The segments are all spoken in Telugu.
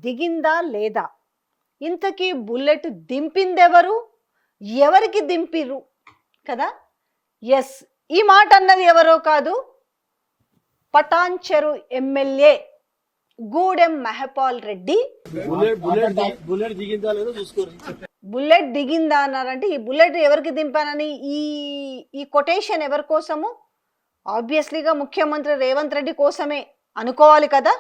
దిగిందా లేదా, ఇంతకీ బుల్లెట్ దింపిందెవరు, ఎవరికి దింపిరు కదా. ఎస్, ఈ మాట అన్నది ఎవరో కాదు, పటాన్చెరు ఎమ్మెల్యే గూడెం మహపాల్ రెడ్డి. బుల్లెట్ దిగిందా అన్నారంటే ఈ బుల్లెట్ ఎవరికి దింపానని ఈ కొటేషన్ ఎవరి కోసము? ఆబ్వియస్లీగా ముఖ్యమంత్రి రేవంత్ రెడ్డి కోసమే అనుకోవాలి కదా.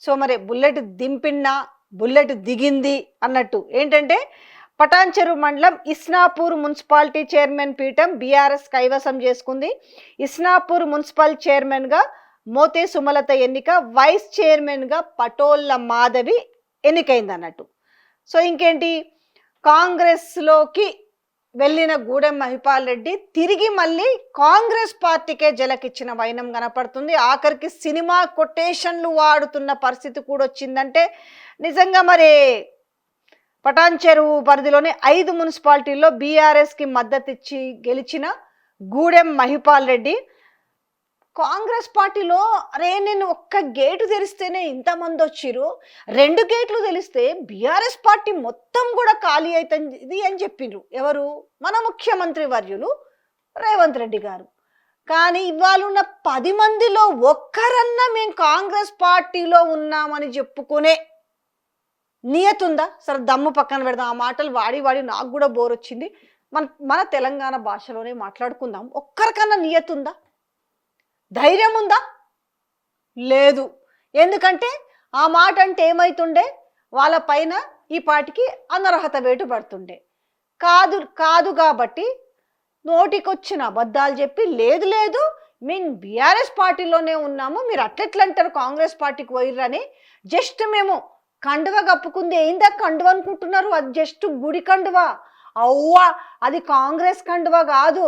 సో మరి బుల్లెట్ దింపినా బుల్లెట్ దిగింది అన్నట్టు ఏంటంటే, పటాన్చెరు మండలం ఇస్నాపూర్ మున్సిపాలిటీ చైర్మన్ పీఠం బీఆర్ఎస్ కైవసం చేసుకుంది. ఇస్నాపూర్ మున్సిపల్ చైర్మన్గా మోతే సుమలత ఎన్నిక, వైస్ చైర్మన్గా పటోళ్ళ మాధవి ఎన్నికైంది అన్నట్టు. సో ఇంకేంటి, కాంగ్రెస్లోకి వెళ్ళిన గూడెం మహిపాల్ రెడ్డి తిరిగి మళ్ళీ కాంగ్రెస్ పార్టీకే జలకిచ్చిన వైనం కనపడుతుంది. ఆఖరికి సినిమా కొటేషన్లు వాడుతున్న పరిస్థితి కూడా వచ్చిందంటే నిజంగా మరి పటాన్చెరు పరిధిలోని 5 మున్సిపాలిటీల్లో బీఆర్ఎస్కి మద్దతు ఇచ్చి గెలిచిన గూడెం మహిపాల్ రెడ్డి కాంగ్రెస్ పార్టీలో అరే నేను ఒక్క గేటు తెరిస్తేనే ఇంతమంది వచ్చిరు, 2 గేట్లు తెలిస్తే బీఆర్ఎస్ పార్టీ మొత్తం కూడా ఖాళీ అవుతుంది అని చెప్పిండ్రు. ఎవరు? మన ముఖ్యమంత్రి వర్యులు రేవంత్ రెడ్డి గారు. కానీ ఇవాళ ఉన్న 10 మందిలో ఒక్కరన్నా మేము కాంగ్రెస్ పార్టీలో ఉన్నామని చెప్పుకునే నియతుందా? సరే దమ్ము పక్కన పెడదాం, ఆ మాటలు వాడి వాడి నాకు కూడా బోర్ వచ్చింది. మన తెలంగాణ భాషలోనే మాట్లాడుకుందాం. ఒక్కరికన్నా నియతుందా, ధైర్యం ఉందా? లేదు. ఎందుకంటే ఆ మాట అంటే ఏమైతుండే, వాళ్ళ పైన ఈ పాటికి అనర్హత వేటు పడుతుండే. కాదు కాబట్టి నోటికొచ్చిన అబద్ధాలు చెప్పి లేదు లేదు మేము బీఆర్ఎస్ పార్టీలోనే ఉన్నాము, మీరు అట్లెట్లా అంటారు కాంగ్రెస్ పార్టీకి పోయిర్రని. జస్ట్ మేము కండువ కప్పుకుంది ఏందా కండువ అనుకుంటున్నారు, అది జస్ట్ గుడి కండువ, అవ్వా అది కాంగ్రెస్ కండువ కాదు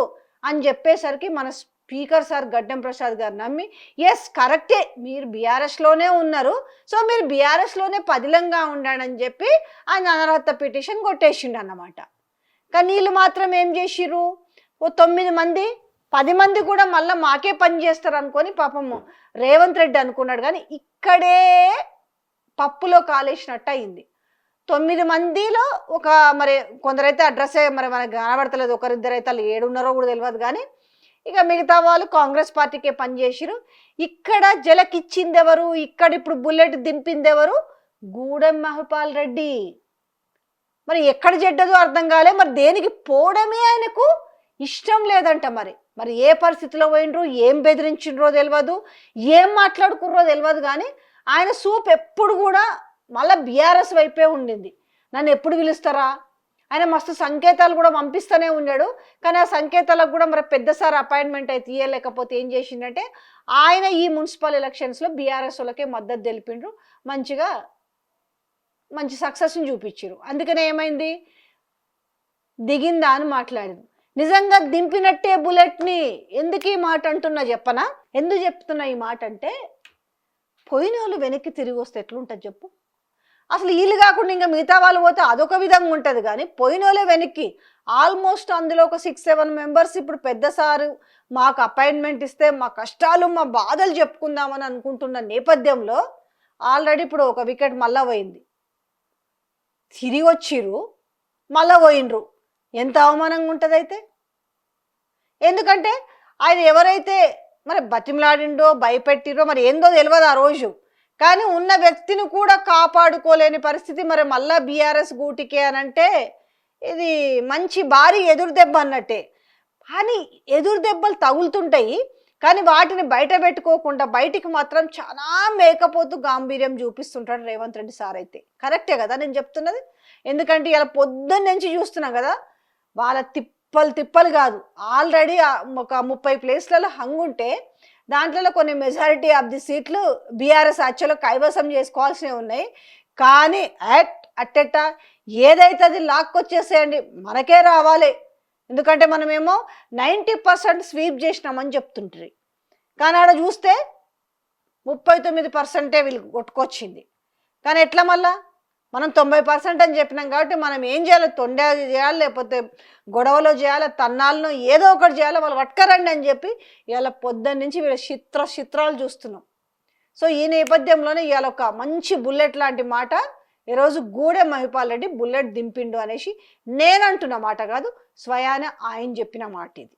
అని చెప్పేసరికి మన స్పీకర్ సార్ గడ్డం ప్రసాద్ గారు నమ్మి ఎస్ కరెక్టే మీరు బీఆర్ఎస్లోనే ఉన్నారు, సో మీరు బీఆర్ఎస్లోనే పదిలంగా ఉండాలని చెప్పి ఆయన అనర్హత పిటిషన్ కొట్టేసిండు అన్నమాట. కానీ వీళ్ళు మాత్రం ఏం చేసిర్రు, ఓ 9 మంది 10 మంది కూడా మళ్ళీ మాకే పని చేస్తారు అనుకొని పాపము రేవంత్ రెడ్డి అనుకున్నాడు. కానీ ఇక్కడే పప్పులో కాలేసినట్టు అయింది. 9 మందిలో ఒక మరి కొందరైతే అడ్రస్సే మరి మనకు కనబడతలేదు, ఒకరిద్దరైతే వాళ్ళు ఏడున్నారో కూడా తెలియదు. కానీ ఇక మిగతా వాళ్ళు కాంగ్రెస్ పార్టీకే పనిచేసిరు. ఇక్కడ జలకిచ్చింది ఎవరు, ఇక్కడ ఇప్పుడు బుల్లెట్ దింపింది ఎవరు? గూడెం మహిపాల్ రెడ్డి. మరి ఎక్కడ చెడ్డదో అర్థం కాలే, మరి దేనికి పోవడమే ఆయనకు ఇష్టం లేదంట. మరి ఏ పరిస్థితిలో పోయినరో, ఏం బెదిరించిండ్రో తెలియదు, ఏం మాట్లాడుకుర్రో తెలియదు. కానీ ఆయన సూప్ ఎప్పుడు కూడా మళ్ళీ బీఆర్ఎస్ వైపే ఉండింది. నన్ను ఎప్పుడు పిలుస్తారా, ఆయన మస్తు సంకేతాలు కూడా పంపిస్తూనే ఉన్నాడు. కానీ ఆ సంకేతాలకు కూడా మరి పెద్ద సార్ అపాయింట్మెంట్ అయితే ఇయ్యలేకపోతే ఏం చేసిందంటే ఆయన ఈ మున్సిపల్ ఎలక్షన్స్లో బీఆర్ఎస్ వాళ్ళకే మద్దతు తెలిపిండ్రు, మంచి సక్సెస్ని చూపించారు. అందుకనే ఏమైంది, దిగిందా అని మాట్లాడింది. నిజంగా దింపినట్టే బుల్లెట్ని. ఎందుకు ఈ మాట అంటున్నా చెప్పనా, ఎందుకు చెప్తున్నా ఈ మాట అంటే, పోయిన వాళ్ళు వెనక్కి తిరిగి వస్తే ఎట్లుంటుంది చెప్పు. అసలు వీళ్ళు కాకుండా ఇంకా మిగతా వాళ్ళు పోతే అదొక విధంగా ఉంటుంది. కానీ పోయిన వాళ్ళే వెనక్కి ఆల్మోస్ట్ అందులో ఒక 6-7 మెంబర్స్ ఇప్పుడు పెద్ద సారు మాకు అపాయింట్మెంట్ ఇస్తే మా కష్టాలు మా బాధలు చెప్పుకుందామని అనుకుంటున్న నేపథ్యంలో ఆల్రెడీ ఇప్పుడు ఒక వికెట్ మళ్ళా పోయింది. తిరిగి వచ్చిర్రు మళ్ళా పోయినరు. ఎంత అవమానంగా ఉంటుంది అయితే. ఎందుకంటే ఆయన ఎవరైతే మరి బతిమలాడిండో భయపెట్టిరో మరి ఏందో తెలియదు ఆ రోజు. కానీ ఉన్న వ్యక్తిని కూడా కాపాడుకోలేని పరిస్థితి. మరి మళ్ళా బీఆర్ఎస్ గూటికే అని అంటే ఇది మంచి భారీ ఎదురు దెబ్బ అన్నట్టే. కానీ ఎదురు దెబ్బలు తగులుతుంటాయి, కానీ వాటిని బయట పెట్టుకోకుండా బయటికి మాత్రం చాలా మేకపోతూ గాంభీర్యం చూపిస్తుంటాడు రేవంత్ రెడ్డి సార్. అయితే కరెక్టే కదా నేను చెప్తున్నది. ఎందుకంటే ఇలా పొద్దున్న నుంచి చూస్తున్నాం కదా, వాళ్ళ తిప్పలు కాదు, ఆల్రెడీ ఒక 30 ప్లేస్లలో హంగుంటే దాంట్లో కొన్ని మెజారిటీ ఆఫ్ ది సీట్లు బీఆర్ఎస్ యాక్చువల్గా కైవసం చేసుకోవాల్సినవి ఉన్నాయి. కానీ అట్టెట్ట ఏదైతే అది లాక్కొచ్చేసేయండి, మనకే రావాలి. ఎందుకంటే మనమేమో 90% స్వీప్ చేసినామని చెప్తుంటారు. కానీ ఆడ చూస్తే 39% వీళ్ళు కొట్టుకొచ్చింది. కానీ ఎట్లా మళ్ళా మనం 90% అని చెప్పినాం కాబట్టి మనం ఏం చేయాలి, తొండ చేయాలి, లేకపోతే గొడవలో చేయాలి, తన్నాలను ఏదో ఒకటి చేయాలి, వాళ్ళు పట్టుకరండి అని చెప్పి ఇవాళ పొద్దున్న నుంచి వీళ్ళ చిత్రాలు చూస్తున్నాం. సో ఈ నేపథ్యంలోనే ఇవాళ ఒక మంచి బుల్లెట్ లాంటి మాట ఈరోజు గూడెం మహిపాల్ రెడ్డి బుల్లెట్ దింపిండు అనేసి నేనంటున్న మాట కాదు, స్వయాన ఆయన చెప్పిన మాట ఇది.